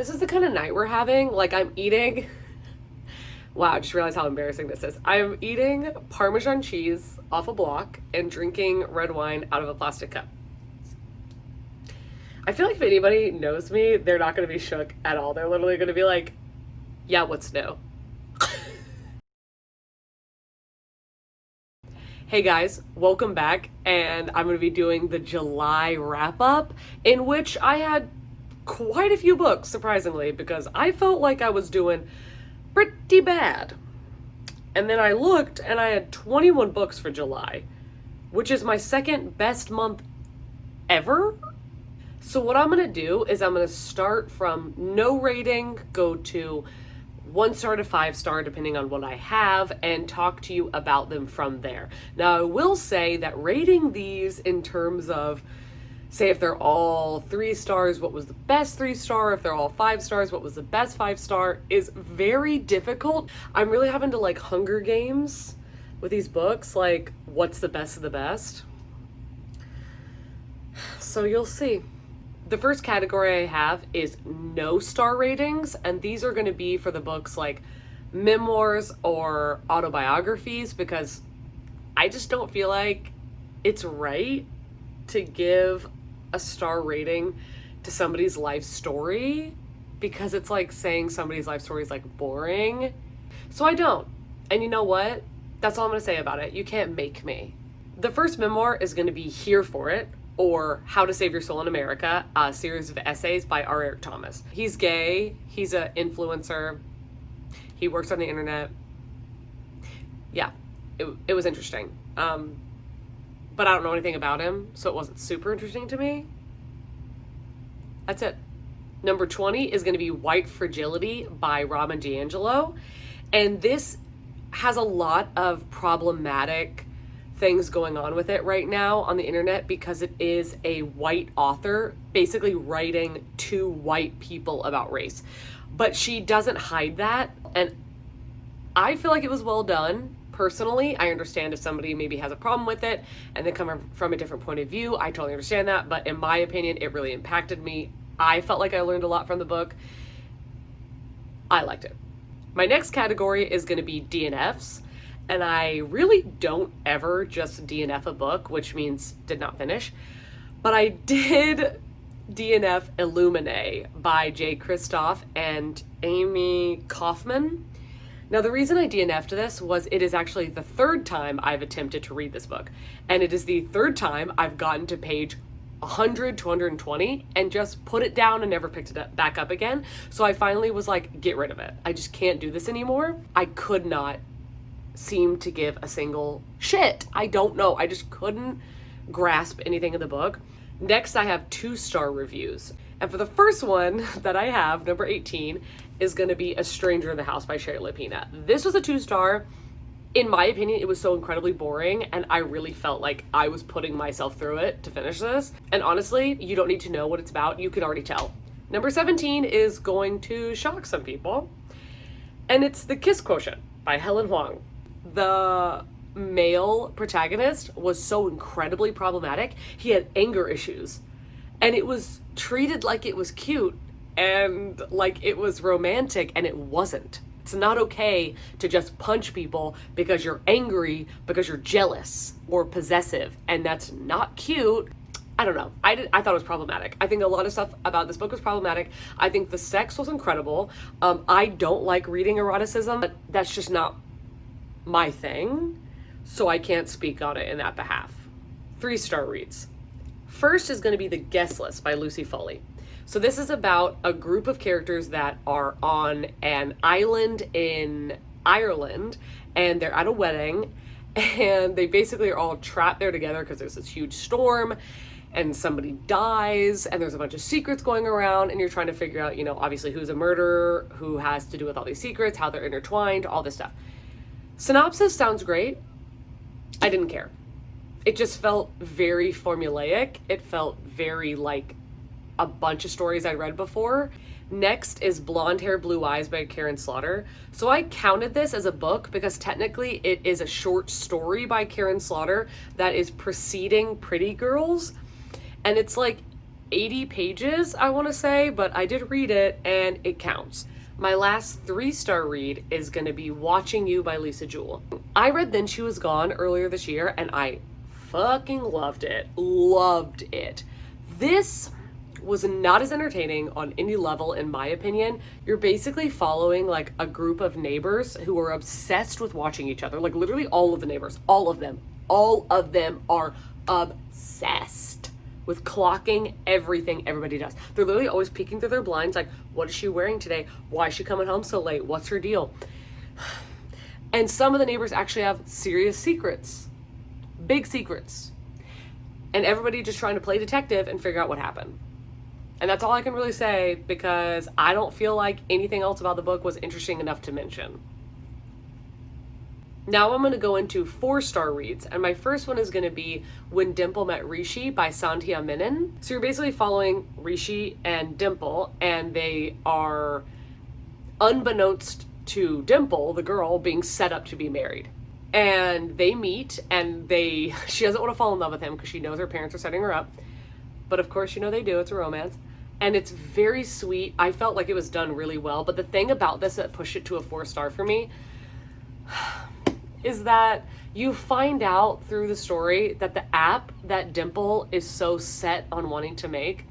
This is the kind of night we're having. Like, I'm eating... Wow, I just realized how embarrassing this is. I'm eating Parmesan cheese off a block and drinking red wine out of a plastic cup. I feel like if anybody knows me, they're not going to be shook at all. They're literally going to be like, yeah, what's new? Hey guys, welcome back, and I'm going to be doing the July wrap-up, in which I had quite a few books, surprisingly, because I felt like I was doing pretty bad. And then I looked, and I had 21 books for July, which is my second best month ever. So what I'm going to do is I'm going to start from no rating, go to 1 star to 5 star, depending on what I have, and talk to you about them from there. Now, I will say that rating these in terms of, say, if they're all 3 stars, what was the best 3 star? If they're all 5 stars, what was the best 5 star? Is very difficult. I'm really having to like Hunger Games with these books, like what's the best of the best? So you'll see. The first category I have is no star ratings, and these are going to be for the books like memoirs or autobiographies, because I just don't feel like it's right to give a star rating to somebody's life story, because it's like saying somebody's life story is like boring. So I don't. And you know what? That's all I'm going to say about it. You can't make me. The first memoir is going to be Here for It, or How to Save Your Soul in America, a series of essays by R. Eric Thomas. He's gay, he's an influencer, he works on the internet. Yeah, it was interesting. But I don't know anything about him, so it wasn't super interesting to me. That's it. Number 20 is going to be White Fragility by Robin DiAngelo. And this has a lot of problematic things going on with it right now on the internet, because it is a white author basically writing to white people about race. But she doesn't hide that, and I feel like it was well done. Personally, I understand if somebody maybe has a problem with it and they come from a different point of view. I totally understand that, but in my opinion, it really impacted me. I felt like I learned a lot from the book. I liked it. My next category is going to be DNFs. And I really don't ever just DNF a book, which means did not finish. But I did DNF Illuminae by Jay Kristoff and Amy Kaufman. Now, the reason I DNF'd this was it is actually the 3rd time I've attempted to read this book. And it is the 3rd time I've gotten to page 100 to 120 and just put it down and never picked it back up again. So I finally was like, get rid of it. I just can't do this anymore. I could not seem to give a single shit. I don't know. I just couldn't grasp anything in the book. Next, I have 2-star reviews. And for the first one that I have, number 18, is going to be A Stranger in the House by Sherry Lapina. This was a 2-star. In my opinion, it was so incredibly boring, and I really felt like I was putting myself through it to finish this. And honestly, you don't need to know what it's about. You can already tell. Number 17 is going to shock some people, and it's The Kiss Quotient by Helen Huang. The male protagonist was so incredibly problematic. He had anger issues, and it was treated like it was cute and like it was romantic, and it wasn't. It's not okay to just punch people because you're angry, because you're jealous or possessive, and that's not cute. I don't know. I thought it was problematic. I think a lot of stuff about this book was problematic. I think the sex was incredible. I don't like reading eroticism, but that's just not my thing, so I can't speak on it in that behalf. 3-star reads. First is going to be The Guest List by Lucy Foley. So this is about a group of characters that are on an island in Ireland, and they're at a wedding, and they basically are all trapped there together because there's this huge storm, and somebody dies, and there's a bunch of secrets going around, and you're trying to figure out, obviously who's a murderer, who has to do with all these secrets, how they're intertwined, all this stuff. Synopsis sounds great. I didn't care. It just felt very formulaic. It felt very like a bunch of stories I'd read before. Next is Blonde Hair, Blue Eyes by Karen Slaughter. So I counted this as a book because technically it is a short story by Karen Slaughter that is preceding Pretty Girls. And it's like 80 pages, I want to say, but I did read it and it counts. My last 3-star read is going to be Watching You by Lisa Jewell. I read Then She Was Gone earlier this year and I fucking loved it. Loved it. This was not as entertaining on any level, in my opinion. You're basically following like a group of neighbors who are obsessed with watching each other. Like literally all of the neighbors, all of them are obsessed with clocking everything everybody does. They're literally always peeking through their blinds like, what is she wearing today? Why is she coming home so late? What's her deal? And some of the neighbors actually have serious secrets, big secrets. And everybody just trying to play detective and figure out what happened. And that's all I can really say because I don't feel like anything else about the book was interesting enough to mention. Now I'm going to go into 4-star reads, and my first one is going to be When Dimple Met Rishi by Sandhya Menon. So you're basically following Rishi and Dimple, and they are, unbeknownst to Dimple, the girl, being set up to be married. And they meet, and she doesn't want to fall in love with him because she knows her parents are setting her up. But of course, you know they do. It's a romance. And it's very sweet. I felt like it was done really well. But the thing about this that pushed it to a 4-star for me is that you find out through the story that the app that Dimple is so set on wanting to make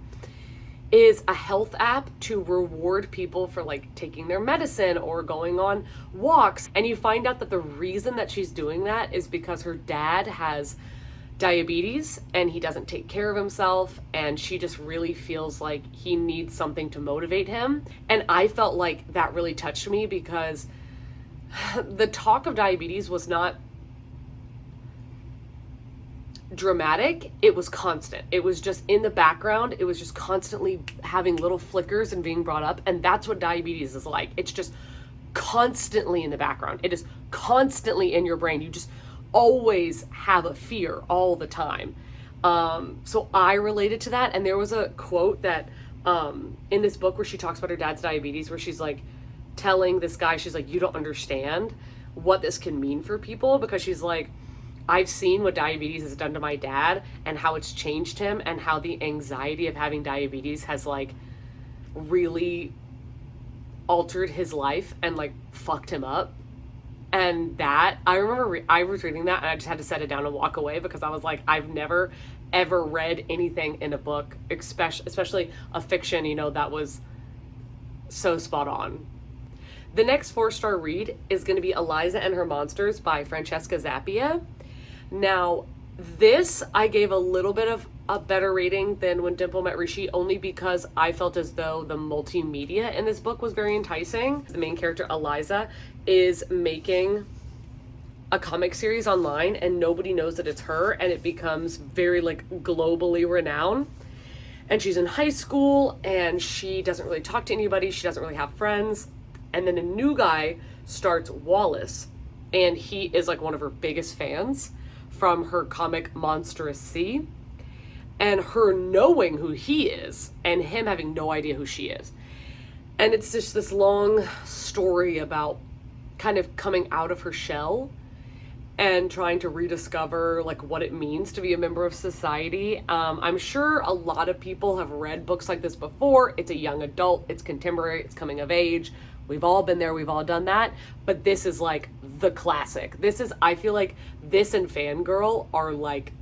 is a health app to reward people for like taking their medicine or going on walks. And you find out that the reason that she's doing that is because her dad has diabetes and he doesn't take care of himself, and she just really feels like he needs something to motivate him. And I felt like that really touched me because the talk of diabetes was not dramatic, it was constant. It was just in the background. It was just constantly having little flickers and being brought up. And that's what diabetes is like. It's just constantly in the background. It is constantly in your brain. You just always have a fear all the time. So I related to that. And there was a quote that in this book where she talks about her dad's diabetes, where she's like telling this guy, she's like, you don't understand what this can mean for people, because she's like, I've seen what diabetes has done to my dad and how it's changed him, and how the anxiety of having diabetes has like really altered his life and like fucked him up. And that, I remember I was reading that and I just had to set it down and walk away, because I was like, I've never ever read anything in a book, especially a fiction, you know, that was so spot on. The next 4-star read is going to be Eliza and Her Monsters by Francesca Zappia. Now, this I gave a little bit of a better rating than When Dimple Met Rishi, only because I felt as though the multimedia in this book was very enticing. The main character, Eliza, is making a comic series online and nobody knows that it's her, and it becomes very like globally renowned. And she's in high school and she doesn't really talk to anybody. She doesn't really have friends. And then a new guy starts, Wallace, and he is like one of her biggest fans from her comic Monstrous Sea, and her knowing who he is and him having no idea who she is. And it's just this long story about kind of coming out of her shell and trying to rediscover like what it means to be a member of society. I'm sure a lot of people have read books like this before. It's a young adult, it's contemporary, it's coming of age. We've all been there, we've all done that, but this is like the classic. This is, I feel like this and Fangirl are like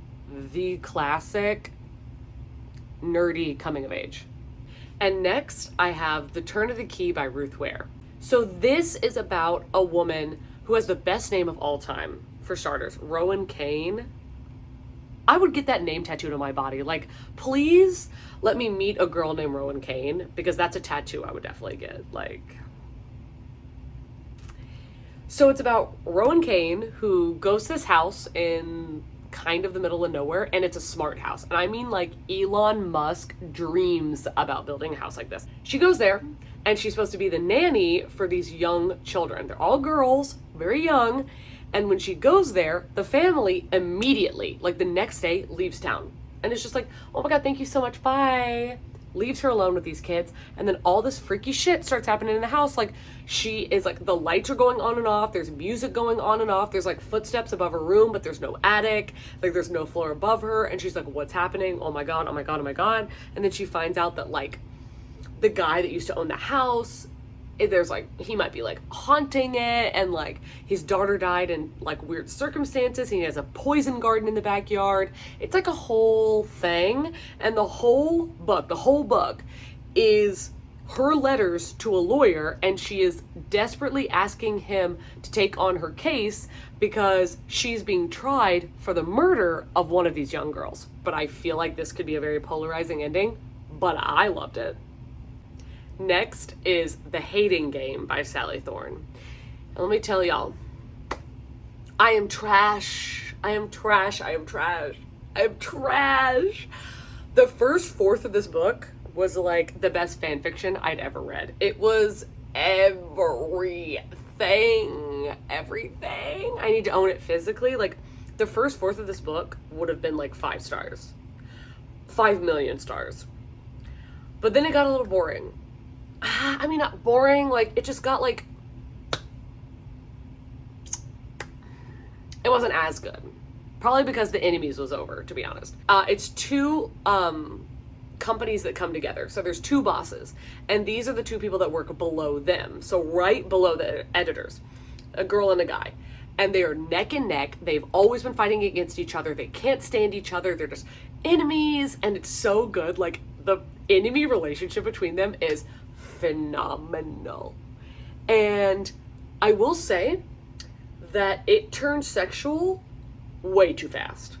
the classic nerdy coming of age. And next I have The Turn of the Key by Ruth Ware. So this is about a woman who has the best name of all time, for starters, Rowan Kane. I would get that name tattooed on my body. Like, please let me meet a girl named Rowan Kane, because that's a tattoo I would definitely get. Like, so it's about Rowan Kane, who goes to this house in kind of the middle of nowhere, and it's a smart house. And I mean, like, Elon Musk dreams about building a house like this. She goes there, and she's supposed to be the nanny for these young children. They're all girls, very young. And when she goes there, the family immediately, like the next day, leaves town. And it's just like, oh my God, thank you so much, bye. leaves her alone with these kids, and then all this freaky shit starts happening in the house. Like, she is like, the lights are going on and off, there's music going on and off, there's like footsteps above her room, but there's no attic, like there's no floor above her, and she's like, what's happening? Oh my god, oh my god, oh my god. And then she finds out that like the guy that used to own the house, there's like, he might be like haunting it, and like his daughter died in like weird circumstances, and he has a poison garden in the backyard. It's like a whole thing. And the whole book is her letters to a lawyer, and she is desperately asking him to take on her case because she's being tried for the murder of one of these young girls. But I feel like this could be a very polarizing ending, but I loved it. Next is The Hating Game by Sally Thorne. And let me tell y'all, I am trash. I am trash. I am trash. I am trash. The first fourth of this book was like the best fan fiction I'd ever read. It was everything. Everything. I need to own it physically. Like, the first fourth of this book would have been like 5 stars. 5 million stars. But then it got a little boring. I mean, not boring, like, it just got, like, it wasn't as good. Probably because The Enemies was over, to be honest. It's 2 companies that come together. So there's 2 bosses, and these are the 2 people that work below them. So right below the editors, a girl and a guy. And they are neck and neck. They've always been fighting against each other. They can't stand each other. They're just enemies, and it's so good. Like, the enemy relationship between them is phenomenal. And I will say that it turned sexual way too fast.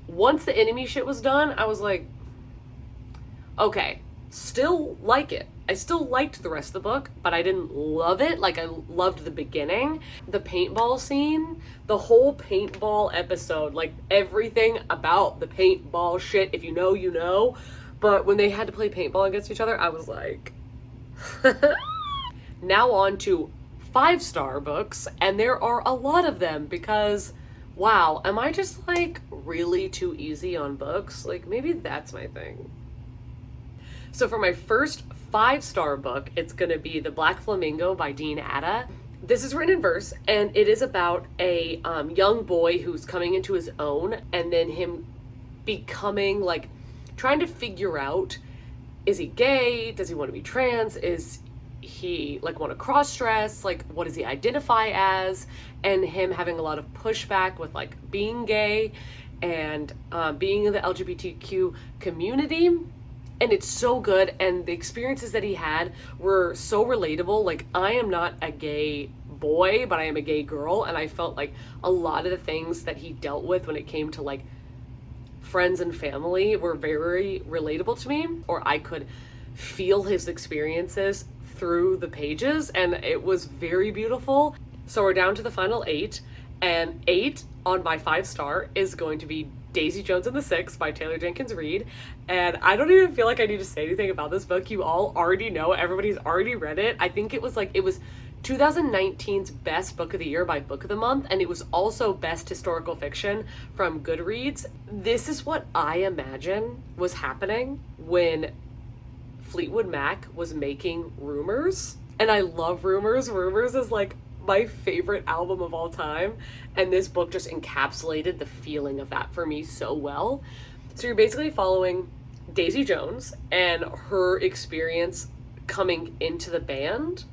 Once the enemy shit was done, I was like, okay, still like it. I still liked the rest of the book, but I didn't love it. Like, I loved the beginning. The paintball scene, the whole paintball episode, like everything about the paintball shit, if you know, you know. But when they had to play paintball against each other, I was like, Now on to 5-star books, and there are a lot of them because, wow, am I just like really too easy on books? Like, maybe that's my thing. So for my first 5-star book, it's gonna be The Black Flamingo by Dean Atta. This is written in verse, and it is about a young boy who's coming into his own, and then him becoming like, trying to figure out, is he gay? Does he want to be trans? Is he like want to cross-dress? Like, what does he identify as? And him having a lot of pushback with like being gay and being in the LGBTQ community. And it's so good, and the experiences that he had were so relatable. Like, I am not a gay boy, but I am a gay girl, and I felt like a lot of the things that he dealt with when it came to like friends and family were very relatable to me, or I could feel his experiences through the pages, and it was very beautiful. So we're down to the final 8, and 8 on my 5-star is going to be Daisy Jones and the Six by Taylor Jenkins Reid. And I don't even feel like I need to say anything about this book. You all already know, everybody's already read it. I think it was 2019's best book of the year by Book of the Month, and it was also best historical fiction from Goodreads. This is what I imagine was happening when Fleetwood Mac was making Rumors. And I love Rumors. Rumors is like my favorite album of all time, and this book just encapsulated the feeling of that for me so well. So you're basically following Daisy Jones and her experience coming into the band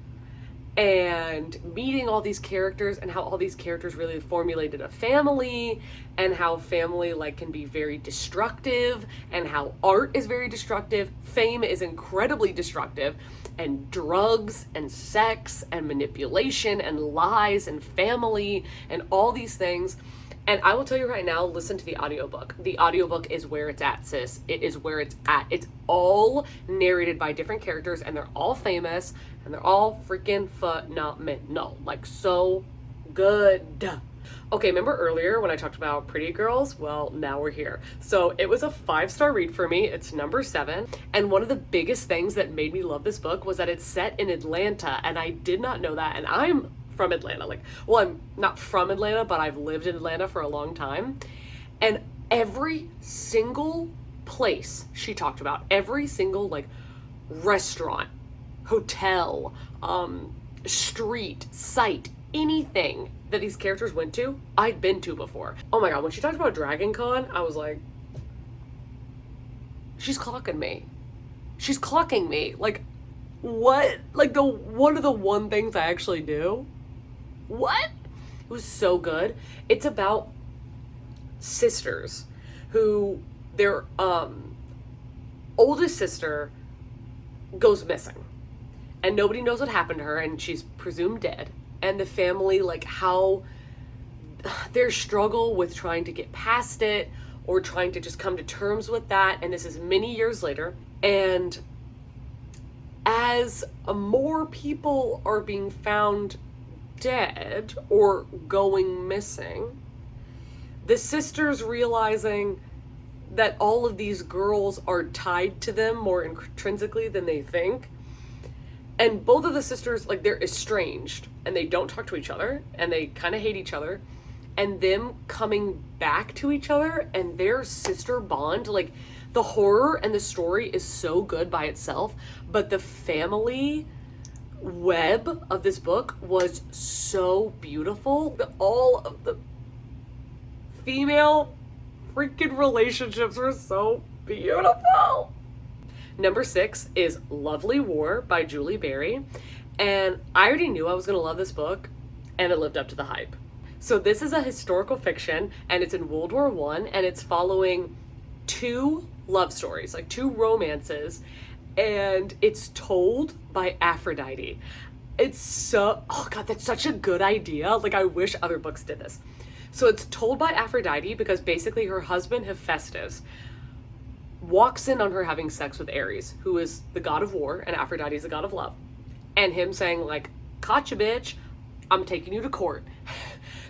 and meeting all these characters, and how all these characters really formulated a family, and how family like can be very destructive, and how art is very destructive, fame is incredibly destructive, and drugs and sex and manipulation and lies and family and all these things. And I will tell you right now, listen to the audiobook. The audiobook is where it's at, sis. It is where it's at. It's all narrated by different characters, and they're all famous, and they're all freaking phenomenal. Like, so good. Okay, remember earlier when I talked about Pretty Girls? Well, now we're here. So it was a 5-star read for me. It's number 7. And one of the biggest things that made me love this book was that it's set in Atlanta, and I did not know that. And I'm from Atlanta. Like, well, I'm not from Atlanta, but I've lived in Atlanta for a long time. And every single place she talked about, every single like restaurant, hotel, street, site, anything that these characters went to, I'd been to before. Oh my god, when she talked about Dragon Con, I was like, she's clocking me. She's clocking me. Like, what? Like, one of the one things I actually do? What? It was so good. It's about sisters who, their oldest sister goes missing. And nobody knows what happened to her, and she's presumed dead. And the family, like, how their struggle with trying to get past it or trying to just come to terms with that. And this is many years later. And as more people are being found dead or going missing, the sisters realizing that all of these girls are tied to them more intrinsically than they think. And both of the sisters, like, they're estranged and they don't talk to each other and they kind of hate each other. And them coming back to each other and their sister bond, like, the horror and the story is so good by itself, but the family web of this book was so beautiful. All of the female freaking relationships were so beautiful. Number 6 is Lovely War by Julie Berry. And I already knew I was going to love this book, and it lived up to the hype. So this is a historical fiction, and it's in World War I, and it's following 2 love stories, like 2 romances, and it's told by Aphrodite. It's so, oh god, that's such a good idea. Like, I wish other books did this. So it's told by Aphrodite because basically her husband, Hephaestus, walks in on her having sex with Ares, who is the god of war, and Aphrodite is the god of love. And him saying, like, gotcha, bitch, I'm taking you to court.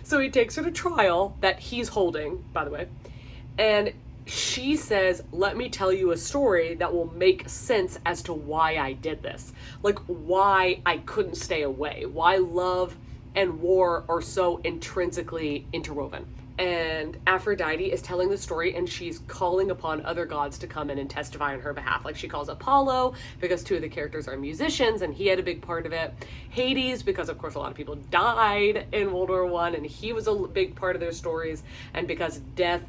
So he takes her to trial that he's holding, by the way. And she says, let me tell you a story that will make sense as to why I did this. Like, why I couldn't stay away. Why love and war are so intrinsically interwoven. And Aphrodite is telling the story, and she's calling upon other gods to come in and testify on her behalf. Like, she calls Apollo because 2 of the characters are musicians and he had a big part of it. Hades because, of course, a lot of people died in World War I and he was a big part of their stories, and because death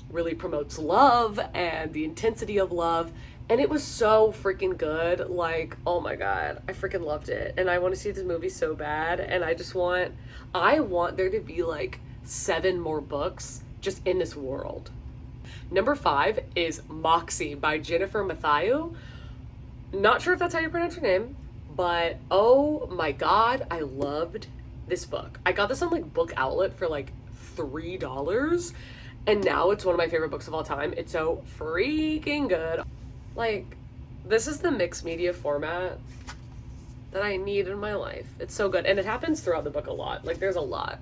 really promotes love and the intensity of love. And it was so freaking good. Like, oh my god, I freaking loved it. And I want to see this movie so bad. And I want there to be like 7 more books just in this world. Number 5 is Moxie by Jennifer Mathieu. Not sure if that's how you pronounce her name, but oh my god, I loved this book. I got this on like Book Outlet for like $3, and now it's one of my favorite books of all time. It's so freaking good. Like, this is the mixed media format that I need in my life. It's so good, and it happens throughout the book a lot. Like, there's a lot.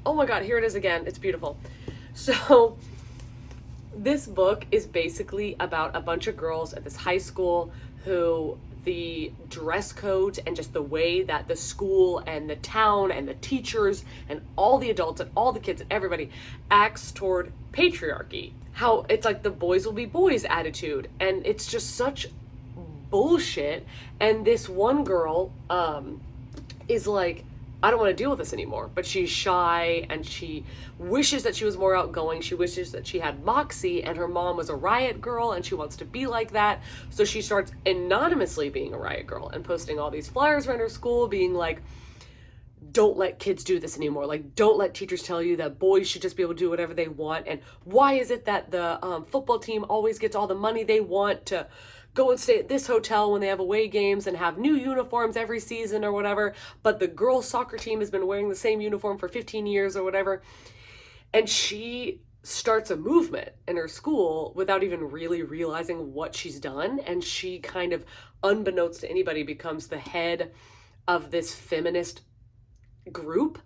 Oh my god, here it is again. It's beautiful. So this book is basically about a bunch of girls at this high school who the dress codes and just the way that the school and the town and the teachers and all the adults and all the kids and everybody acts toward patriarchy. How it's like the boys will be boys attitude, and it's just such bullshit. And this one girl is like, I don't want to deal with this anymore, but she's shy and she wishes that she was more outgoing. She wishes that she had Moxie, and her mom was a riot girl and she wants to be like that. So she starts anonymously being a riot girl and posting all these flyers around her school being like, don't let kids do this anymore. Like, don't let teachers tell you that boys should just be able to do whatever they want. And why is it that the football team always gets all the money they want to go and stay at this hotel when they have away games and have new uniforms every season or whatever, but the girls' soccer team has been wearing the same uniform for 15 years or whatever. And she starts a movement in her school without even really realizing what she's done. And she kind of, unbeknownst to anybody, becomes the head of this feminist group.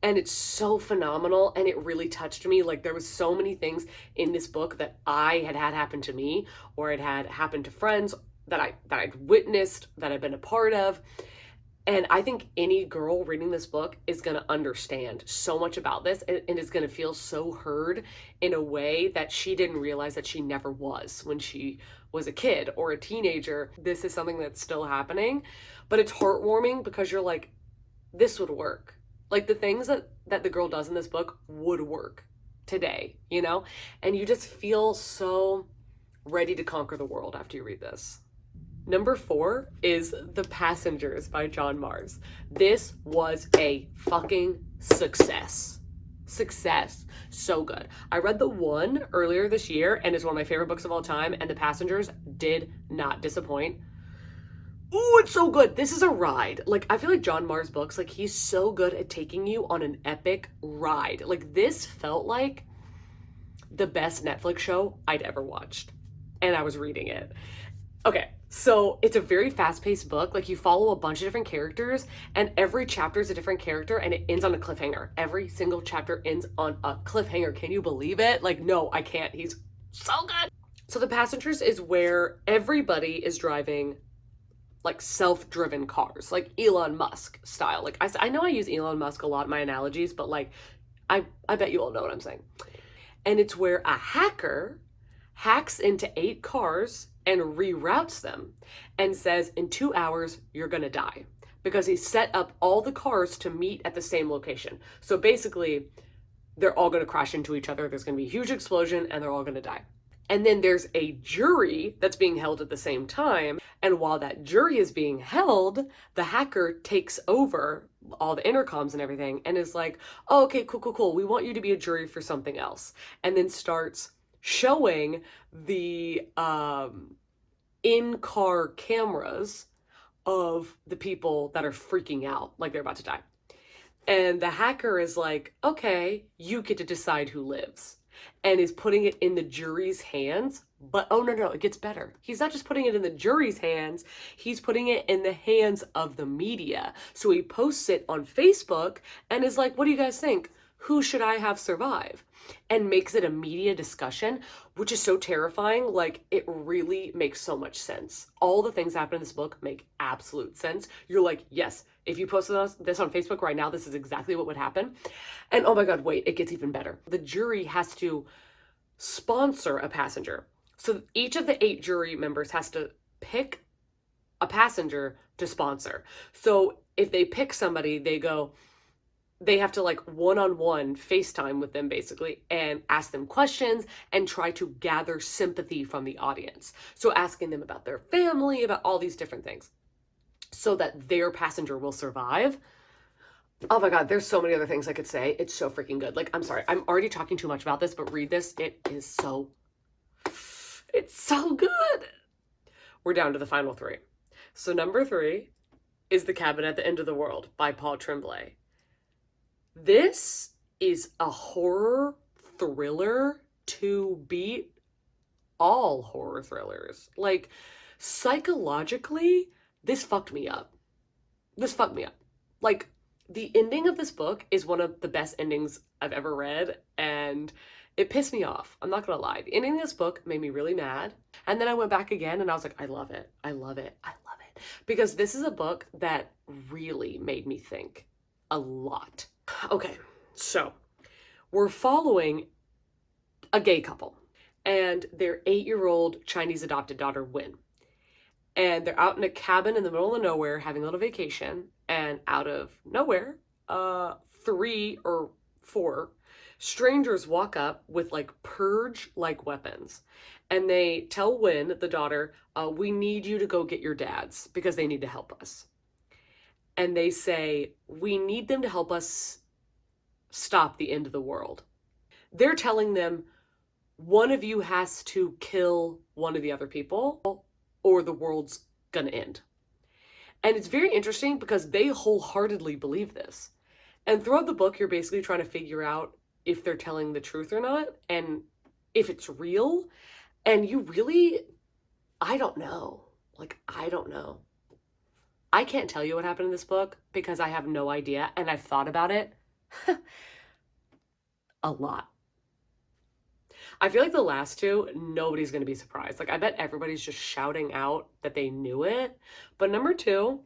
And it's so phenomenal, and it really touched me. Like, there was so many things in this book that I had happen to me, or it had happened to friends that I'd witnessed, that I'd been a part of. And I think any girl reading this book is going to understand so much about this and is going to feel so heard in a way that she didn't realize that she never was when she was a kid or a teenager. This is something that's still happening, but it's heartwarming because you're like, this would work. Like the things that the girl does in this book would work today, you know? And you just feel so ready to conquer the world after you read this. Number 4 is The Passengers by John Mars. This was a fucking success. Success. So good. I read the 1 earlier this year and it's one of my favorite books of all time, and The Passengers did not disappoint. Ooh, it's so good. This is a ride. Like, I feel like John Mars books, like, he's so good at taking you on an epic ride. Like, this felt like the best Netflix show I'd ever watched. And I was reading it. Okay, so it's a very fast-paced book. Like, you follow a bunch of different characters, and every chapter is a different character, and it ends on a cliffhanger. Every single chapter ends on a cliffhanger. Can you believe it? Like, no, I can't. He's so good. So The Passengers is where everybody is driving like self-driven cars, like Elon Musk style. Like I know I use Elon Musk a lot in my analogies, but like I bet you all know what I'm saying. And it's where a hacker hacks into 8 cars and reroutes them and says in 2 hours you're gonna die, because he set up all the cars to meet at the same location. So basically they're all gonna crash into each other, there's gonna be a huge explosion, and they're all gonna die. And then there's a jury that's being held at the same time. And while that jury is being held, the hacker takes over all the intercoms and everything and is like, oh, okay, cool. We want you to be a jury for something else. And then starts showing the in-car cameras of the people that are freaking out, like they're about to die. And the hacker is like, okay, you get to decide who lives. And is putting it in the jury's hands. But oh no, it gets better. He's not just putting it in the jury's hands, he's putting it in the hands of the media. So he posts it on Facebook and is like, what do you guys think? Who should I have survive? And makes it a media discussion, which is so terrifying. Like, it really makes so much sense. All the things that happen in this book make absolute sense. You're like, yes, if you posted this on Facebook right now, this is exactly what would happen. And oh my God, wait, it gets even better. The jury has to sponsor a passenger. So each of the 8 jury members has to pick a passenger to sponsor. So if they pick somebody, they have to like one-on-one FaceTime with them basically and ask them questions and try to gather sympathy from the audience. So asking them about their family, about all these different things so that their passenger will survive. Oh my God, there's so many other things I could say. It's so freaking good. Like, I'm sorry, I'm already talking too much about this, but read this. It's so good. We're down to the final 3. So number 3 is The Cabin at the End of the World by Paul Tremblay. This is a horror thriller to beat all horror thrillers. Like, psychologically, this fucked me up. Like, the ending of this book is one of the best endings I've ever read, and it pissed me off. I'm not gonna lie. The ending of this book made me really mad. And then I went back again and I was like, I love it. Because this is a book that really made me think a lot. Okay, so we're following a gay couple and their 8-year-old Chinese adopted daughter, Win. And they're out in a cabin in the middle of nowhere having a little vacation, and out of nowhere, 3 or 4 strangers walk up with like purge-like weapons. And they tell Win, the daughter, we need you to go get your dads because they need to help us. And they say, we need them to help us stop the end of the world. They're telling them, one of you has to kill one of the other people or the world's gonna end. And it's very interesting because they wholeheartedly believe this. And throughout the book, you're basically trying to figure out if they're telling the truth or not, and if it's real. And you really, I don't know. I can't tell you what happened in this book because I have no idea, and I've thought about it a lot. I feel like the last 2, nobody's going to be surprised. Like, I bet everybody's just shouting out that they knew it. But number 2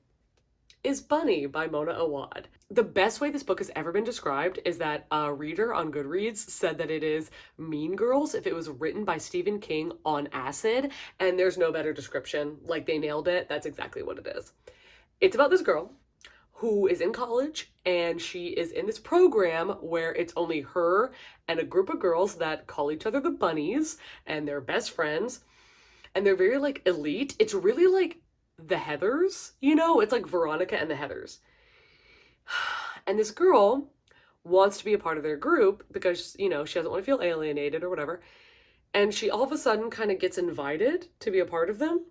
is Bunny by Mona Awad. The best way this book has ever been described is that a reader on Goodreads said that it is Mean Girls if it was written by Stephen King on acid, and there's no better description. Like, they nailed it. That's exactly what it is. It's about this girl who is in college, and she is in this program where it's only her and a group of girls that call each other the Bunnies, and they're best friends, and they're very, like, elite. It's really like the Heathers, you know? It's like Veronica and the Heathers. And this girl wants to be a part of their group because, you know, she doesn't want to feel alienated or whatever. And she all of a sudden kind of gets invited to be a part of them.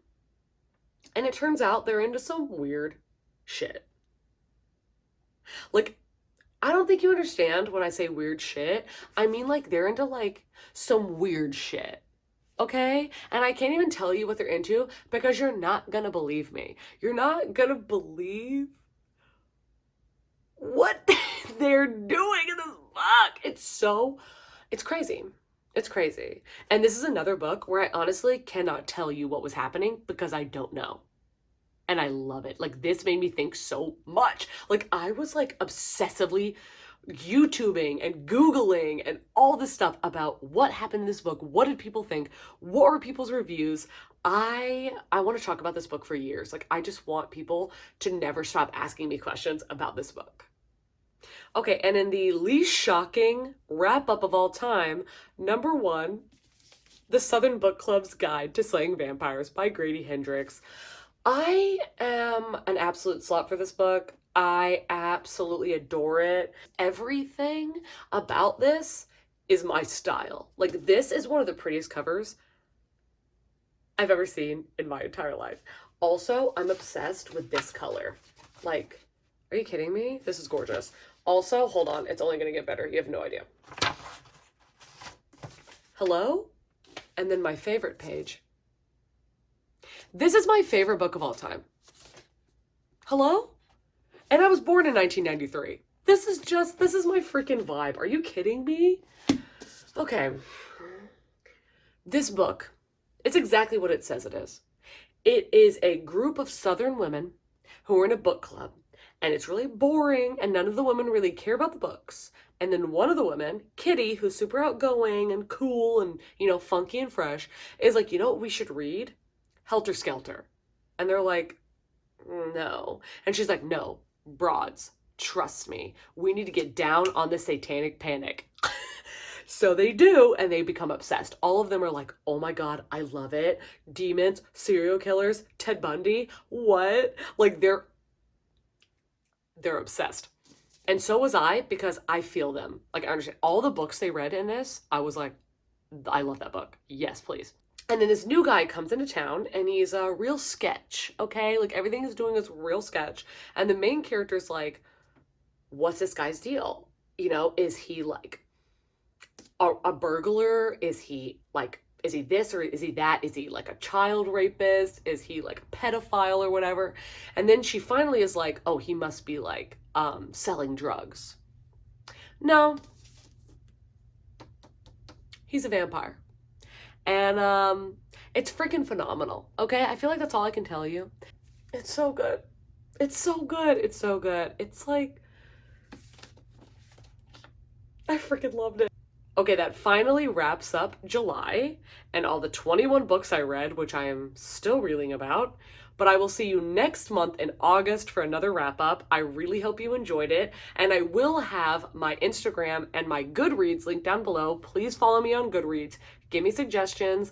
And it turns out they're into some weird shit. Like, I don't think you understand when I say weird shit. I mean, like, they're into, like, some weird shit. Okay? And I can't even tell you what they're into because you're not gonna believe me. You're not gonna believe what they're doing in this book. It's crazy. It's crazy. And this is another book where I honestly cannot tell you what was happening because I don't know. And I love it. Like, this made me think so much. Like, I was like obsessively YouTubing and Googling and all this stuff about what happened in this book. What did people think? What were people's reviews? I want to talk about this book for years. Like, I just want people to never stop asking me questions about this book. Okay, and in the least shocking wrap-up of all time, number 1, The Southern Book Club's Guide to Slaying Vampires by Grady Hendrix. I am an absolute slut for this book. I absolutely adore it. Everything about this is my style. Like, this is one of the prettiest covers I've ever seen in my entire life. Also, I'm obsessed with this color. Like, are you kidding me? This is gorgeous. Also, hold on, it's only gonna get better. You have no idea. Hello? And then my favorite page. This is my favorite book of all time. Hello? And I was born in 1993. This is my freaking vibe. Are you kidding me? Okay. This book, it's exactly what it says it is. It is a group of Southern women who are in a book club. And it's really boring, and none of the women really care about the books. And then one of the women, Kitty, who's super outgoing and cool and, you know, funky and fresh, is like, you know what we should read? Helter Skelter. And they're like, no. And she's like, no, broads, trust me. We need to get down on the satanic panic. So they do, and they become obsessed. All of them are like, oh my God, I love it. Demons, serial killers, Ted Bundy, what? Like, they're obsessed. And so was I, because I feel them. Like, I understand all the books they read in this. I was like, I love that book. Yes, please. And then this new guy comes into town, and he's a real sketch, okay? Like, everything he's doing is real sketch. And the main character's like, what's this guy's deal? You know, is he like a burglar? Is he this or is he that? Is he like a child rapist? Is he like a pedophile or whatever? And then she finally is like, oh, he must be like selling drugs. No. He's a vampire. And it's freaking phenomenal. Okay? I feel like that's all I can tell you. It's so good. It's so good. It's so good. It's like, I freaking loved it. Okay, that finally wraps up July and all the 21 books I read, which I am still reeling about. But I will see you next month in August for another wrap up. I really hope you enjoyed it. And I will have my Instagram and my Goodreads linked down below. Please follow me on Goodreads. Give me suggestions.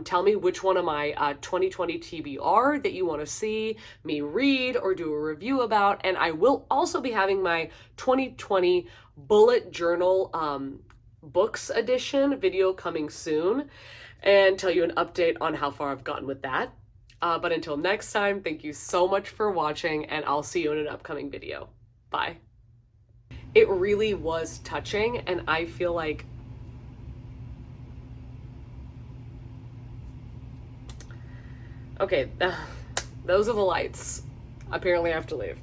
Tell me which one of my 2020 TBR that you want to see me read or do a review about. And I will also be having my 2020 bullet journal books edition video coming soon and tell you an update on how far I've gotten with that. But until next time, thank you so much for watching, and I'll see you in an upcoming video. Bye. It really was touching, and I feel like okay, those are the lights. Apparently I have to leave.